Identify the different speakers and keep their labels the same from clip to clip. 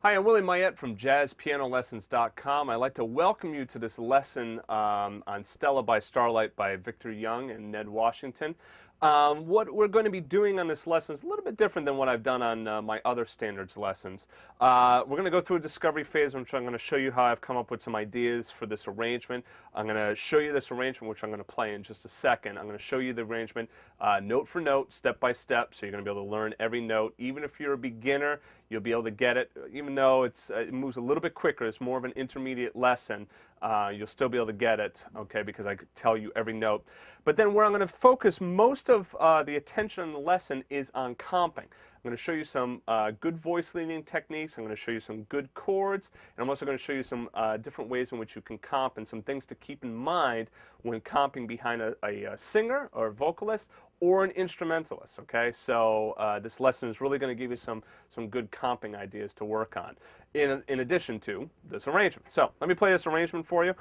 Speaker 1: Hi, I'm Willie Mayette from JazzPianoLessons.com. I'd like to welcome you to this lesson on Stella by Starlight by Victor Young and Ned Washington. What we're going to be doing on this lesson is a little bit different than what I've done on my other standards lessons. We're going to go through a discovery phase, which I'm going to show you how I've come up with some ideas for this arrangement. I'm going to show you this arrangement, which I'm going to play in just a second. I'm going to show you the arrangement note for note, step by step, so you're going to be able to learn every note. Even if you're a beginner, you'll be able to get it. Even though it moves a little bit quicker, it's more of an intermediate lesson, you'll still be able to get it, okay, because I could tell you every note. But then where I'm going to focus most of the attention in the lesson is on comping. I'm going to show you some good voice leading techniques. I'm going to show you some good chords, and I'm also going to show you some different ways in which you can comp and some things to keep in mind when comping behind a singer or a vocalist or an instrumentalist, okay? So this lesson is really going to give you some good comping ideas to work on in addition to this arrangement. So let me play this arrangement for you.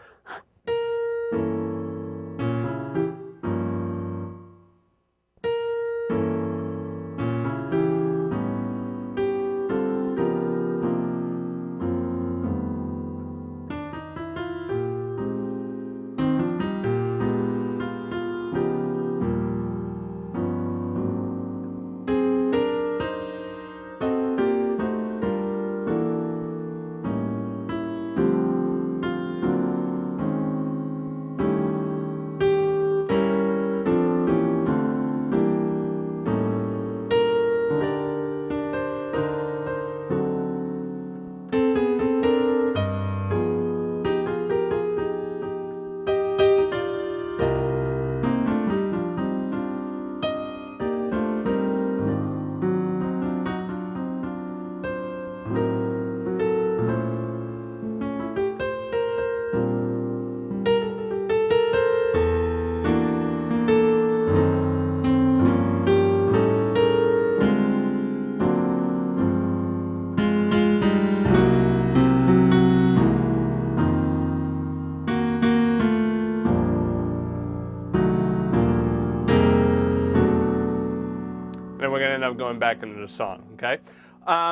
Speaker 1: Then we're going to end up going back into the song, okay?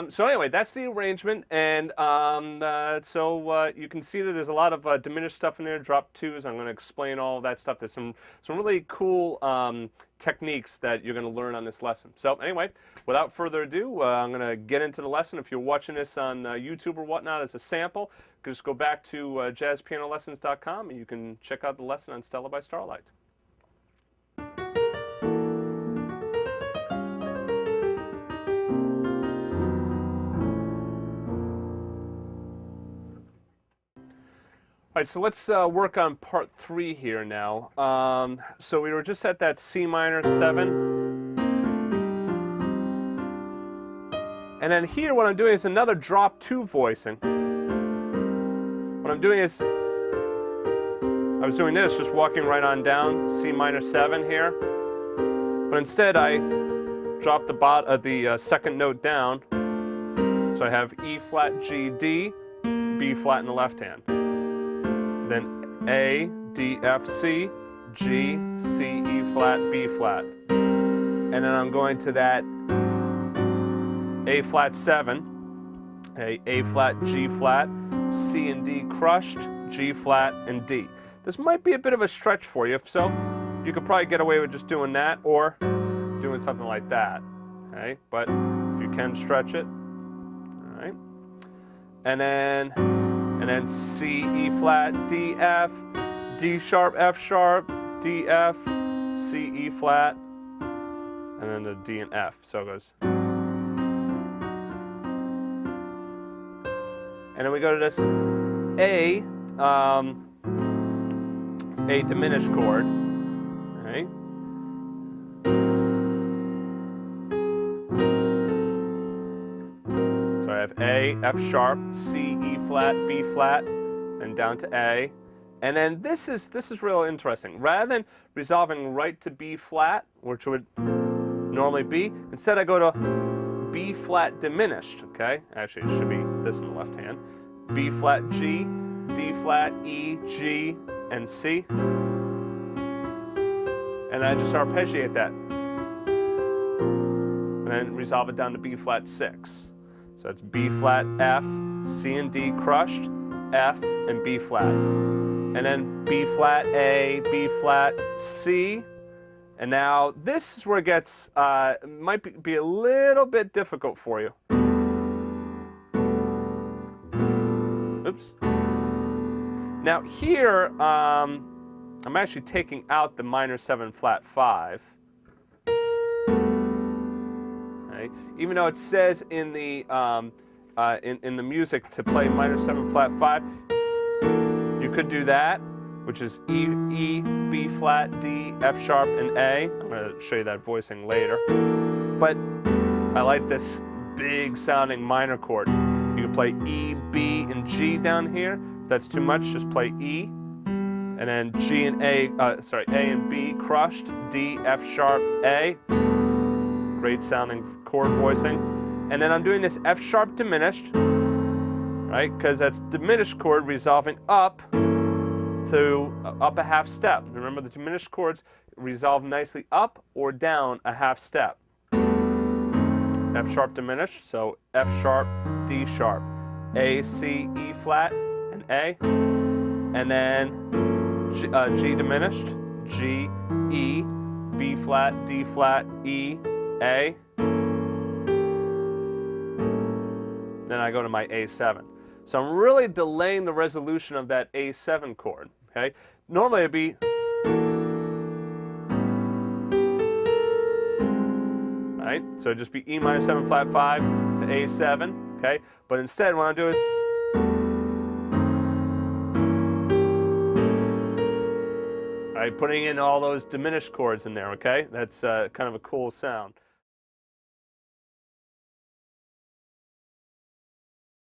Speaker 1: So anyway, that's the arrangement, and you can see that there's a lot of diminished stuff in there, drop twos. I'm going to explain all of that stuff. There's some really cool techniques that you're going to learn on this lesson. So anyway, without further ado, I'm going to get into the lesson. If you're watching this on YouTube or whatnot as a sample, just go back to JazzPianoLessons.com and you can check out the lesson on Stella by Starlight. All right, so let's work on part 3 here now. So we were just at that C minor 7. And then here what I'm doing is another drop 2 voicing. What I'm doing is, I was doing this, just walking right on down, C minor 7 here. But instead I drop the second note down. So I have E flat, G, D, B flat in the left hand. Then A, D, F, C, G, C, E flat, B flat. And then I'm going to that A flat 7, A flat, G flat, C and D crushed, G flat, and D. This might be a bit of a stretch for you. If so, you could probably get away with just doing that or doing something like that. Okay, but if you can stretch it, all right. And then C, E flat, D, F, D sharp, F sharp, D, F, C, E flat, and then the D and F. So it goes. And then we go to this A, it's A diminished chord, right? So I have A, F sharp, C, E flat, B flat, and down to A. And then this is real interesting. Rather than resolving right to B flat, which would normally be, instead I go to B flat diminished, okay? Actually, it should be this in the left hand. B flat G, D flat E, G, and C. And I just arpeggiate that. And then resolve it down to B flat 6. So So that's B flat, F, C and D crushed, F, and B flat. And then B flat, A, B flat, C. And now this is where it gets, might be a little bit difficult for you. Oops. Now here, I'm actually taking out the minor 7 flat 5. Okay. Even though it says in the music to play minor 7 flat 5, you could do that, which is E, B flat, D, F sharp, and A. I'm going to show you that voicing later. But I like this big sounding minor chord. You can play E, B, and G down here. If that's too much, just play E. And then G and A, A and B crushed, D, F sharp, A. Great sounding chord voicing. And then I'm doing this F sharp diminished, right? Because that's diminished chord resolving up to up a half step. Remember, the diminished chords resolve nicely up or down a half step. F sharp diminished, so F sharp, D sharp, A, C, E flat, and A. And then G diminished, G, E, B flat, D flat, E, A. Then I go to my A7. So I'm really delaying the resolution of that A7 chord, okay? Normally it'd be, right? So it'd just be E minor 7 flat 5 to A7, okay? But instead what I do is, all right, putting in all those diminished chords in there, okay? That's kind of a cool sound.